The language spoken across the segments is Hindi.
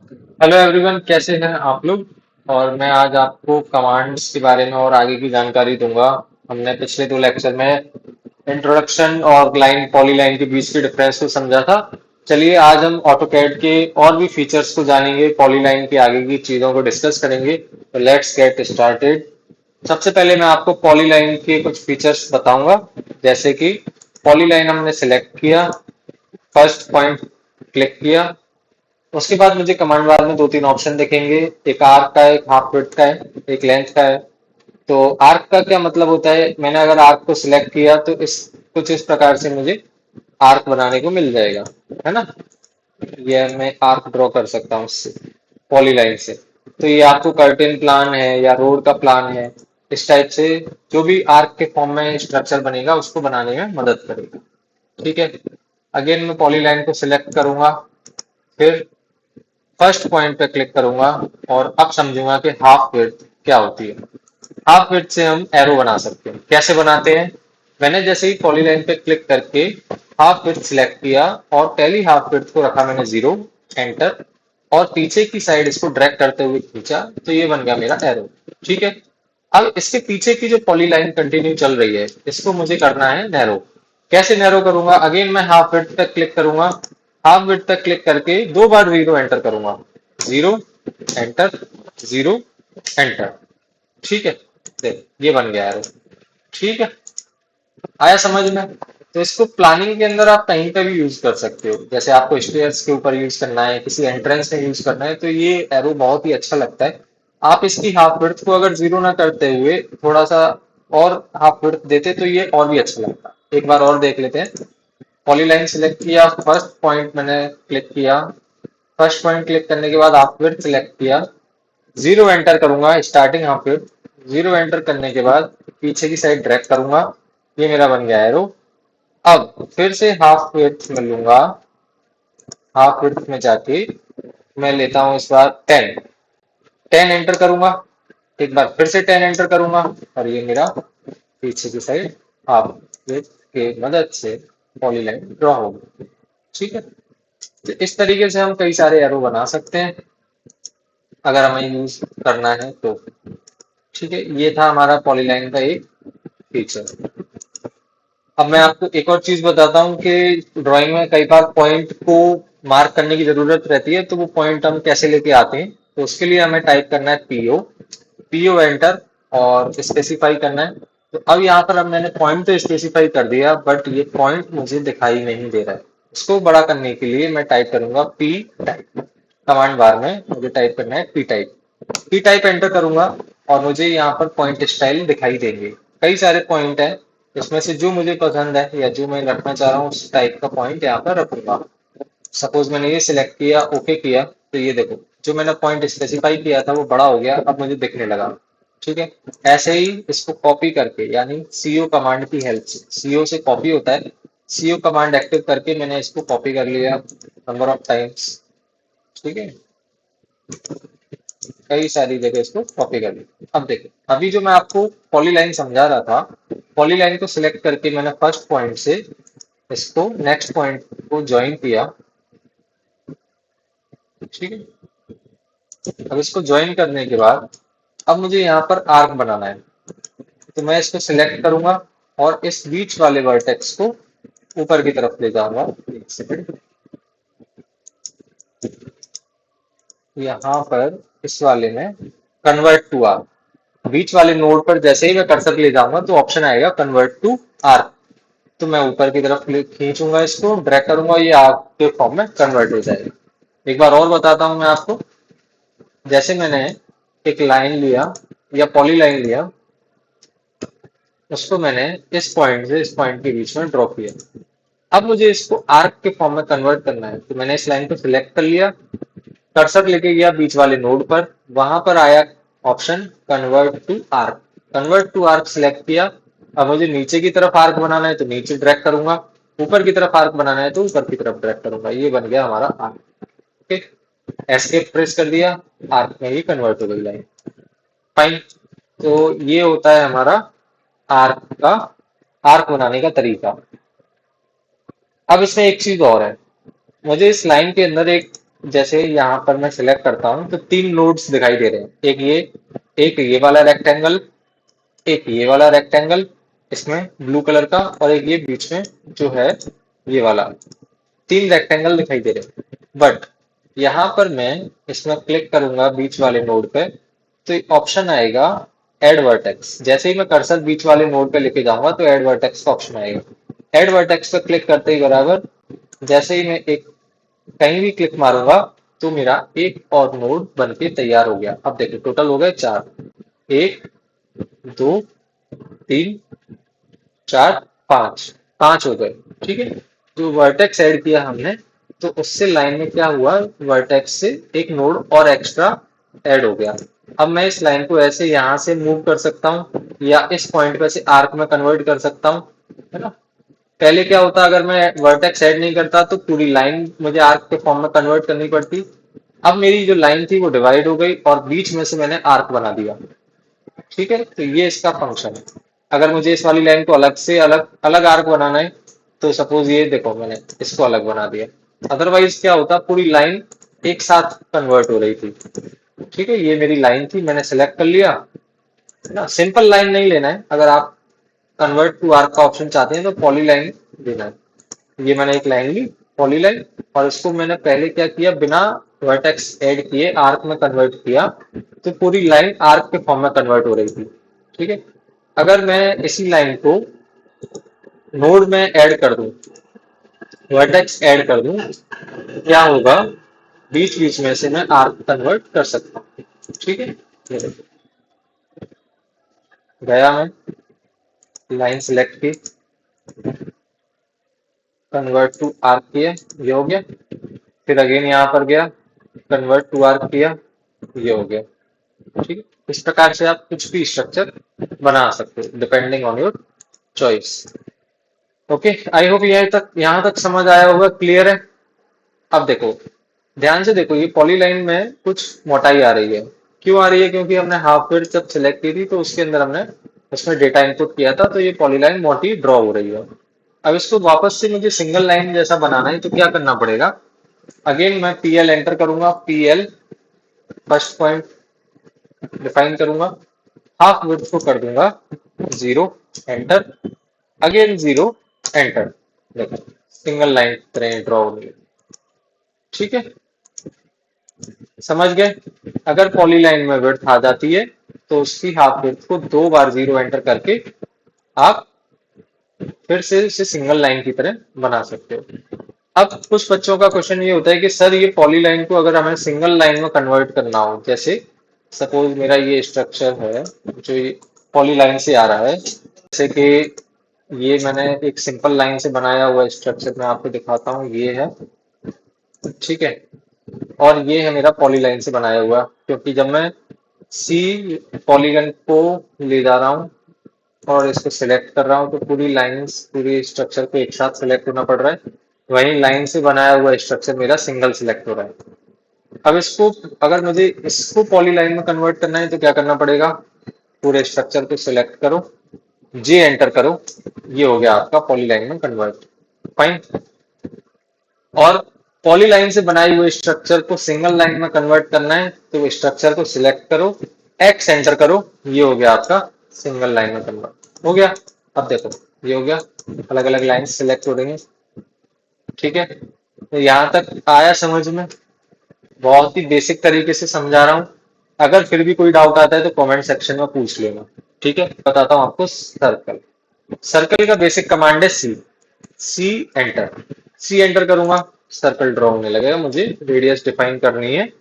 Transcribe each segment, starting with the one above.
हेलो एवरीवन, कैसे हैं आप लोग। और मैं आज आपको कमांड्स के बारे में और आगे की जानकारी दूंगा। हमने पिछले दो लेक्चर में इंट्रोडक्शन और लाइन पॉलीलाइन के बीच के डिफरेंस को समझा था। चलिए आज हम ऑटोकैड के और भी फीचर्स को जानेंगे, पॉलीलाइन के आगे की चीजों को डिस्कस करेंगे। तो लेट्स गेट स्टार्टेड। सबसे पहले मैं आपको पॉलीलाइन के कुछ फीचर्स बताऊंगा। जैसे कि पॉलीलाइन हमने सिलेक्ट किया, फर्स्ट पॉइंट क्लिक किया, उसके बाद मुझे कमांड बार में दो तीन ऑप्शन दिखेंगे। एक आर्क का है, एक हाफ विड्थ का है, एक लेंथ का है। तो आर्क का क्या मतलब होता है, मैंने अगर आर्क को सिलेक्ट किया तो इस कुछ इस प्रकार से मुझे आर्क बनाने को मिल जाएगा, है ना। ये मैं आर्क ड्रॉ कर सकता हूँ इससे, पॉलीलाइन से। तो ये आपको कर्टेन प्लान है या रोड का प्लान है, इस टाइप से जो भी आर्क के फॉर्म में स्ट्रक्चर बनेगा उसको बनाने में मदद करेगा। ठीक है। अगेन मैं पॉलीलाइन को सिलेक्ट करूंगा, फिर फर्स्ट पॉइंट पे क्लिक करूंगा और अब समझूंगा कि हाफ विड्थ क्या होती है। हाफ विड्थ से हम एरो बना सकते हैं। कैसे बनाते हैं, मैंने जैसे ही पॉलीलाइन पे क्लिक करके हाफ विड्थ सिलेक्ट किया और पहली हाफ विड्थ को रखा मैंने 0, एंटर, और पीछे की साइड इसको ड्रैग करते हुए खींचा तो ये बन गया मेरा एरो। ठीक है। अब इसके पीछे की जो पॉलीलाइन कंटिन्यू चल रही है इसको मुझे करना है नैरो। कैसे नैरो करूंगा, अगेन मैं हाफ विड्थ तक क्लिक करूंगा, हाफ विड्थ तक क्लिक करके दो बार 0 एंटर करूंगा, 0 एंटर, 0 एंटर। ठीक है। देख ये बन गया एरो। ठीक है, आया समझ में। तो इसको प्लानिंग के अंदर आप कहीं पे भी यूज कर सकते हो, जैसे आपको स्टेयर्स के ऊपर यूज करना है, किसी एंट्रेंस में यूज करना है, तो ये एरो बहुत ही अच्छा लगता है। आप इसकी हाफ विड्थ को अगर 0 ना करते हुए थोड़ा सा और हाफ विड्थ देते तो ये और भी अच्छा लगता। एक बार और देख लेते हैं। पॉलीलाइन सिलेक्ट किया, फर्स्ट पॉइंट मैंने क्लिक किया, फर्स्ट पॉइंट क्लिक करने के बाद हाफ विड्थ सिलेक्ट किया, 0 एंटर करूंगा, स्टार्टिंग हाफ विड्थ, 0 एंटर करने के बाद पीछे की साइड ड्रैग करूंगा, ये मेरा बन गया एरो। अब फिर से हाफ विड्थ में लूंगा, हाफ विड्थ में जाके मैं लेता हूं इस बार 10, 10 एंटर करूंगा, एक बार फिर से 10 एंटर करूंगा, और ये मेरा पीछे की साइड हाफ विड्थ के मदद से पॉलीलाइन ड्रॉ हो गई। ठीक है। तो इस तरीके से हम कई सारे एरो बना सकते हैं अगर हमें यूज करना है तो। ठीक है, ये था हमारा पॉलीलाइन का एक फीचर। अब मैं आपको एक और चीज बताता हूँ कि ड्राइंग में कई बार पॉइंट को मार्क करने की जरूरत रहती है, तो वो पॉइंट हम कैसे लेके आते हैं। तो उसके लिए हमें टाइप करना है पीओ, पीओ एंटर, और स्पेसिफाई करना है। तो अब यहाँ पर अब मैंने पॉइंट तो स्पेसिफाई कर दिया, बट ये पॉइंट मुझे दिखाई नहीं दे रहा है। इसको बड़ा करने के लिए मैं टाइप करूंगा पी टाइप। कमांड बार में मुझे टाइप करना है P type, P type enter करूंगा और मुझे यहाँ पर पॉइंट स्टाइल दिखाई देंगे। कई सारे पॉइंट है, इसमें से जो मुझे पसंद है या जो मैं रखना चाह रहा हूँ उस टाइप का पॉइंट यहाँ पर रखूंगा। सपोज मैंने ये सिलेक्ट किया, ओके किया, तो ये देखो जो मैंने पॉइंट स्पेसिफाई किया था वो बड़ा हो गया, अब मुझे दिखने लगा। ठीक है। ऐसे ही इसको कॉपी करके, यानी सीओ कमांड की हेल्प से, सीओ से कॉपी होता है, सीओ कमांड एक्टिव करके मैंने इसको कॉपी कर लिया नंबर ऑफ टाइम्स। ठीक है, कई सारी जगह इसको कॉपी कर ली। अब देखो, अभी जो मैं आपको पॉलीलाइन समझा रहा था, पॉलीलाइन को सिलेक्ट करके मैंने फर्स्ट पॉइंट से इसको नेक्स्ट पॉइंट को ज्वाइन किया। ठीक है। अब इसको ज्वाइन करने के बाद अब मुझे यहाँ पर आर्क बनाना है, तो मैं इसको सिलेक्ट करूंगा और इस बीच वाले वर्टेक्स को ऊपर की तरफ ले जाऊंगा। एक सेकंड, यहाँ पर इस वाले में कन्वर्ट टू आर्क, बीच वाले नोड पर जैसे ही मैं कर्सर ले जाऊंगा तो ऑप्शन आएगा कन्वर्ट टू आर्क। तो मैं ऊपर की तरफ खींचूंगा, इसको ड्रैग करूंगा, ये आर्क के फॉर्म में कन्वर्ट हो जाएगा। एक बार और बताता हूं मैं आपको। जैसे मैंने एक लाइन लिया या पॉली लाइन लिया, उसको मैंने इस पॉइंट से इस पॉइंट के बीच में ड्रॉ किया। अब मुझे इसको आर्क के फॉर्म में कन्वर्ट करना है, तो मैंने इस लाइन को सिलेक्ट कर लिया, कर्सर लेके गया बीच वाले नोड पर, वहां पर आया option convert to arc, convert to arc select किया। अब मुझे नीचे की तरफ आर्क बनाना है तो नीचे ड्रैग करूंगा, ऊपर की तरफ आर्क बनाना है तो ऊपर की तरफ ड्रैग करूंगा, ये बन गया हमारा आर्क। ओके, एस्केप प्रेस कर दिया, आर्क में ही कन्वर्ट हो गई लाइन। फाइन। तो ये होता है हमारा आर्क का, आर्क बनाने का तरीका। अब इसमें एक चीज और है, मुझे इस लाइन के अंदर एक जैसे यहाँ पर मैं सिलेक्ट करता हूँ तो तीन नोड्स दिखाई दे रहे हैं, एक ये वाला रेक्टेंगल, एक ये वाला रेक्टेंगल इसमें ब्लू कलर का, और एक ये बीच में जो है ये वाला। तीन रेक्टेंगल दिखाई दे रहे हैं, बट यहाँ पर मैं इसमें क्लिक करूंगा बीच वाले नोड पे, तो एक ऑप्शन आएगा एड वर्टेक्स। जैसे ही मैं कर्सर बीच वाले नोड पे लेके जाऊंगा तो एड वर्टेक्स का ऑप्शन आएगा। एड वर्टेक्स पे क्लिक करते ही बराबर जैसे ही मैं एक कहीं भी क्लिक मारूंगा तो मेरा एक और नोड बन के तैयार हो गया। अब देखो टोटल हो गए चार, एक, दो, तीन, चार, पांच, पांच हो गए। ठीक है, जो वर्टेक्स ऐड किया हमने तो उससे लाइन में क्या हुआ, वर्टेक्स से एक नोड और एक्स्ट्रा ऐड हो गया। अब मैं इस लाइन को ऐसे यहां से मूव कर सकता हूँ या इस पॉइंट पे से आर्क में कन्वर्ट कर सकता हूँ, है ना। पहले क्या होता अगर मैं वर्टेक्स ऐड नहीं करता तो पूरी लाइन मुझे आर्क के फॉर्म में कन्वर्ट करनी पड़ती। अब मेरी जो लाइन थी वो डिवाइड हो गई और बीच में से मैंने आर्क बना दिया। ठीक है, तो ये इसका फंक्शन है। अगर मुझे इस वाली लाइन को अलग से अलग अलग आर्क बनाना है तो सपोज ये देखो मैंने इसको अलग बना दिया, अदरवाइज क्या होता पूरी लाइन एक साथ कन्वर्ट हो रही थी। ठीक है, ये मेरी लाइन थी, मैंने सेलेक्ट कर लिया, है ना। सिंपल लाइन नहीं लेना है, अगर आप कन्वर्ट टू आर्क का ऑप्शन चाहते हैं तो पॉली लाइन लेना है। ये मैंने एक लाइन ली पॉली लाइन, और इसको मैंने पहले क्या किया बिना वर्टेक्स ऐड किए आर्क में कन्वर्ट किया, तो पूरी लाइन आर्क के फॉर्म में कन्वर्ट हो रही थी। ठीक है, अगर मैं इसी लाइन को नोड में ऐड कर दूं, वर्टेक्स ऐड कर दूं, क्या होगा बीच बीच में से मैं आर्क कन्वर्ट कर सकता हूँ। ठीक है, ये देखो गया मैं लाइन सिलेक्ट की, कन्वर्ट टू आर्क किया, ये हो गया। फिर अगेन यहाँ पर गया, कन्वर्ट टू आर्क किया, ये हो गया। ठीक है, इस प्रकार से आप कुछ भी स्ट्रक्चर बना सकते हो depending on your choice. Okay, I hope यहाँ तक समझ आया होगा, क्लियर है। अब देखो ध्यान से देखो, ये पॉली लाइन में कुछ मोटाई आ रही है। क्यों आ रही है, क्योंकि हमने हाफ वेट जब सिलेक्ट की थी तो उसके अंदर हमने उसमें डेटा इनपुट किया था, तो ये पॉली लाइन मोटी ड्रॉ हो रही है। अब इसको वापस से मुझे सिंगल लाइन जैसा बनाना है तो क्या करना पड़ेगा, अगेन मैं पीएल एंटर करूंगा, पीएल फर्स्ट पॉइंट डिफाइन करूंगा, हाफ विड्थ को कर दूंगा 0, एंटर, अगेन 0, एंटर। देखो सिंगल लाइन तरह ड्रॉ हो रही है। ठीक है, समझ गए। अगर पॉली लाइन में विड्थ आ जाती है तो उसकी हाफ विड्थ को दो बार 0 एंटर करके आप फिर से इसे सिंगल लाइन की तरह बना सकते हो। अब कुछ बच्चों का क्वेश्चन ये होता है कि सर ये पॉली लाइन को अगर हमें सिंगल लाइन में कन्वर्ट करना हो, जैसे सपोज मेरा ये स्ट्रक्चर है जो पॉली लाइन से आ रहा है, जैसे कि ये मैंने एक सिंपल लाइन से बनाया हुआ स्ट्रक्चर मैं आपको दिखाता हूँ, ये है। ठीक है, और ये है मेरा पॉली लाइन से बनाया हुआ, क्योंकि जब मैं सी पॉलीगन को ले जा रहा हूँ और इसको सिलेक्ट कर रहा हूँ तो पूरी लाइंस पूरी स्ट्रक्चर को एक साथ सिलेक्ट होना पड़ रहा है। वहीं लाइन से बनाया हुआ स्ट्रक्चर मेरा सिंगल सिलेक्ट हो रहा है। अब इसको अगर मुझे इसको पॉली लाइन में कन्वर्ट करना है तो क्या करना पड़ेगा, पूरे स्ट्रक्चर को सिलेक्ट करो, जे एंटर करो, ये हो गया आपका पॉली लाइन में कन्वर्ट। फाइन। और पॉली लाइन से बनाई हुई स्ट्रक्चर को सिंगल लाइन में कन्वर्ट करना है तो स्ट्रक्चर को सिलेक्ट करो, एक्स एंटर करो, ये हो गया आपका सिंगल लाइन में कन्वर्ट हो गया। अब देखो ये हो गया, अलग अलग लाइन सिलेक्ट हो रही है। ठीक है, तो यहां तक आया समझ में, बहुत ही बेसिक तरीके से समझा रहा हूँ। अगर फिर भी कोई डाउट आता है तो कमेंट सेक्शन में पूछ लेना। ठीक है, बताता हूँ आपको। सर्कल, सर्कल का बेसिक कमांड है सी, सी एंटर, सी एंटर करूंगा, सर्कल ड्रॉ होने लगेगा। मुझे रेडियस डिफाइन करनी है,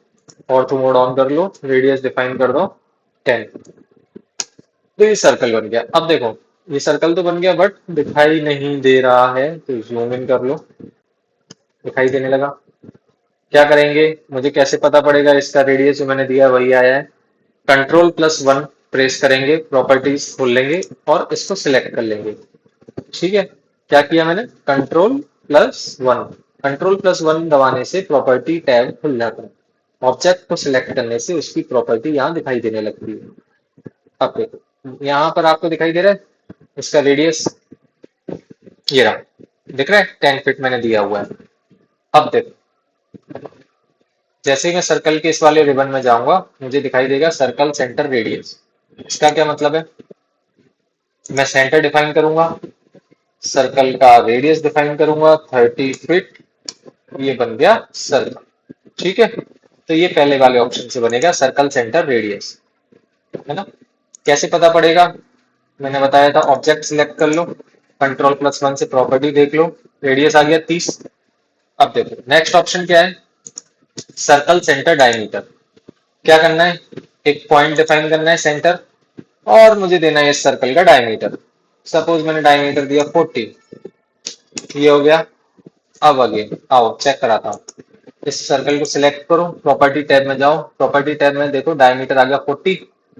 ऑर्थो मोड ऑन कर लो, रेडियस डिफाइन कर दो 10, तो ये सर्कल बन गया। अब देखो ये सर्कल तो बन गया बट दिखाई नहीं दे रहा है, तो जूम इन कर लो, दिखाई देने लगा। क्या करेंगे, मुझे कैसे पता पड़ेगा इसका रेडियस जो मैंने दिया वही आया है, कंट्रोल+1 प्रेस करेंगे, प्रॉपर्टीज खोल लेंगे और इसको सिलेक्ट कर लेंगे। ठीक है, क्या किया मैंने, कंट्रोल+1, कंट्रोल+1 दबाने से प्रॉपर्टी टैब खुल जाता है, ऑब्जेक्ट को सिलेक्ट करने से उसकी प्रॉपर्टी यहाँ दिखाई देने लगती है। अब देखो यहाँ पर आपको दिखाई दे रहा है इसका रेडियस, ये रहा, दिख रहा है 10 फीट मैंने दिया हुआ है। अब देखो जैसे ही मैं सर्कल के इस वाले रिबन में जाऊंगा, मुझे दिखाई देगा सर्कल सेंटर रेडियस। इसका क्या मतलब है? मैं सेंटर डिफाइन करूंगा, सर्कल का रेडियस डिफाइन करूंगा 30 फीट, ये बन गया सर्कल। ठीक है, तो ये पहले वाले ऑप्शन से बनेगा सर्कल सेंटर रेडियस, है ना। कैसे पता पड़ेगा? मैंने बताया था ऑब्जेक्ट सिलेक्ट कर लो, कंट्रोल+1 से प्रॉपर्टी देख लो, रेडियस आ गया 30। अब देखो नेक्स्ट ऑप्शन क्या है, सर्कल सेंटर डायमीटर। क्या करना है, एक पॉइंट डिफाइन करना है सेंटर, और मुझे देना है इस सर्कल का डायमीटर। सपोज मैंने डायमीटर दिया 40, ये हो गया। अब अगेन आओ चेक कराता हूँ। इस सर्कल को सिलेक्ट करो, प्रॉपर्टी टैब में जाओ, प्रॉपर्टी टैब में देखो डायमीटर आ गया 40।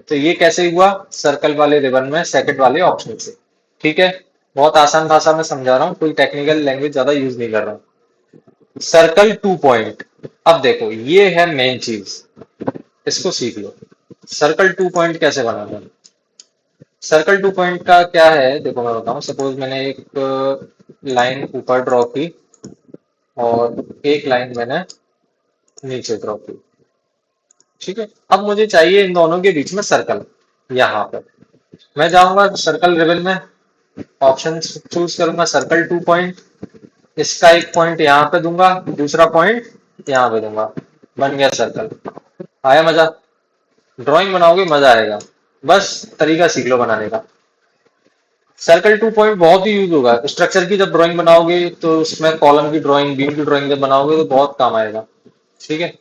तो ये कैसे हुआ? सर्कल वाले रिबन में सेकंड वाले ऑप्शन से। ठीक है, बहुत आसान भाषा में समझा रहा हूँ, कोई टेक्निकल लैंग्वेज ज्यादा यूज नहीं कर रहा हूँ। सर्कल 2 पॉइंट, अब देखो ये है मेन चीज, इसको सीख लो। सर्कल 2 पॉइंट कैसे बनाना है? सर्कल 2 पॉइंट का क्या है, देखो मैं बताऊं। सपोज मैंने एक लाइन ऊपर ड्रॉ की और एक लाइन मैंने नीचे ड्रॉ की। ठीक है, अब मुझे चाहिए इन दोनों के बीच में सर्कल। यहाँ पर मैं जाऊंगा सर्कल रिबन में, ऑप्शन चूज करूंगा सर्कल 2 पॉइंट। इसका एक पॉइंट यहाँ पे दूंगा, दूसरा पॉइंट यहाँ पे दूंगा, बन गया सर्कल। आया मजा? ड्राइंग बनाओगे मजा आएगा, बस तरीका सीख लो बनाने का। सर्कल 2 पॉइंट बहुत ही यूज होगा स्ट्रक्चर की, जब ड्राइंग बनाओगे तो उसमें कॉलम की ड्राइंग, बीम की ड्राइंग जब बनाओगे तो बहुत काम आएगा। ठीक है,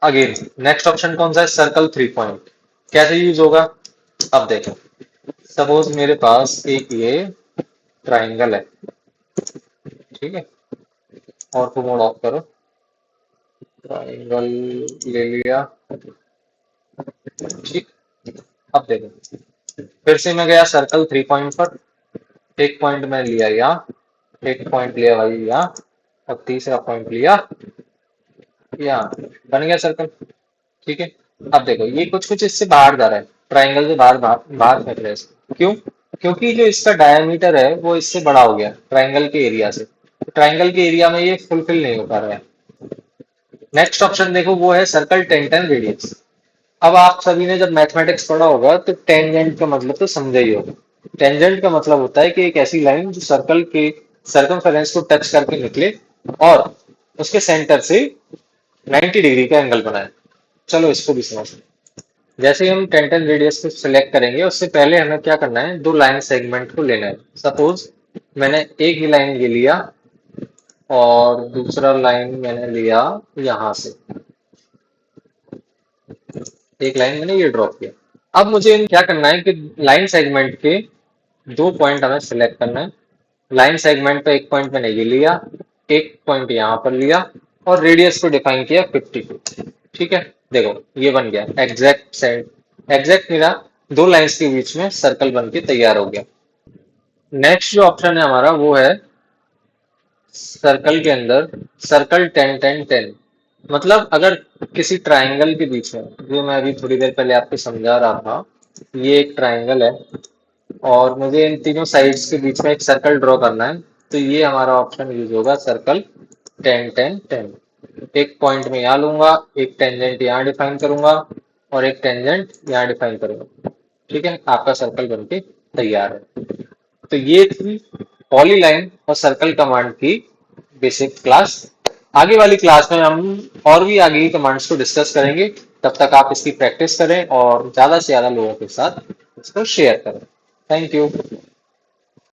अगेन नेक्स्ट ऑप्शन कौन सा है, सर्कल 3 पॉइंट। कैसे यूज होगा? अब देखो, सपोज मेरे पास एक ये ट्राइंगल है। ठीक है, और को मोड ऑफ करो, ट्राइंगल ले लिया। ठीक, अब देखो फिर से मैं गया सर्कल 3 पॉइंट पर, एक पॉइंट मैं लिया यहाँ, एक पॉइंट लिया भाई यहाँ, और तीसरा पॉइंट लिया यहाँ, बन गया सर्कल। ठीक है, अब देखो ये कुछ कुछ इससे बाहर जा रहा है, ट्राइंगल से बाहर बाहर बाहर फेंक रहा है इसको। क्यों? क्योंकि जो इसका डायमीटर है वो इससे बड़ा हो गया ट्राइंगल के एरिया से, ट्राइंगल के एरिया में ये फुलफिल नहीं हो पा रहा है। नेक्स्ट ऑप्शन देखो, वो है सर्कल टेंजेंट रेडियस। अब आप सभी ने जब मैथमेटिक्स पढ़ा होगा तो टेंजेंट का मतलब तो समझा ही होगा। टेंजेंट का मतलब होता है कि एक ऐसी लाइन जो सर्कल के सर्कमफेरेंस को टच करके निकले और उसके सेंटर से 90 डिग्री का एंगल बनाए। चलो इसको भी समझते हैं। जैसे ही हम टेंजेंट रेडियस को सिलेक्ट करेंगे, उससे पहले हमें क्या करना है, दो लाइन सेगमेंट को लेना है। सपोज मैंने एक ही लाइन ये लिया और दूसरा लाइन मैंने लिया यहां से, एक लाइन मैंने ये ड्रॉ किया। अब मुझे क्या करना है कि लाइन सेगमेंट के दो पॉइंट हमें सिलेक्ट करना है। लाइन सेगमेंट पे एक पॉइंट मैंने ये लिया, एक पॉइंट यहाँ पर लिया, और रेडियस को डिफाइन किया 52। ठीक है, देखो ये बन गया एग्जैक्ट सेंट, एग्जैक्ट मेरा दो लाइंस के बीच में सर्कल बन के तैयार हो गया। नेक्स्ट जो ऑप्शन है हमारा वो है सर्कल के अंदर सर्कल 10 10 10। मतलब अगर किसी ट्राइंगल के बीच में, जो मैं अभी थोड़ी देर पहले आपको समझा रहा था, ये एक ट्राइंगल है और मुझे इन तीनों साइड्स के बीच में एक सर्कल ड्रॉ करना है, तो ये हमारा ऑप्शन यूज होगा सर्कल 10 10 10। एक पॉइंट में यहाँ लूंगा, एक टेंजेंट यहाँ डिफाइन करूंगा और एक टेंजेंट यहाँ डिफाइन करूंगा। ठीक है, आपका सर्कल बनके तैयार है। तो ये थी पॉलीलाइन और सर्कल कमांड की बेसिक क्लास। आगे वाली क्लास में हम और भी आगे की कमांड्स को डिस्कस करेंगे। तब तक आप इसकी प्रैक्टिस करें और ज्यादा से ज्यादा लोगों के साथ इसको शेयर करें। Thank you.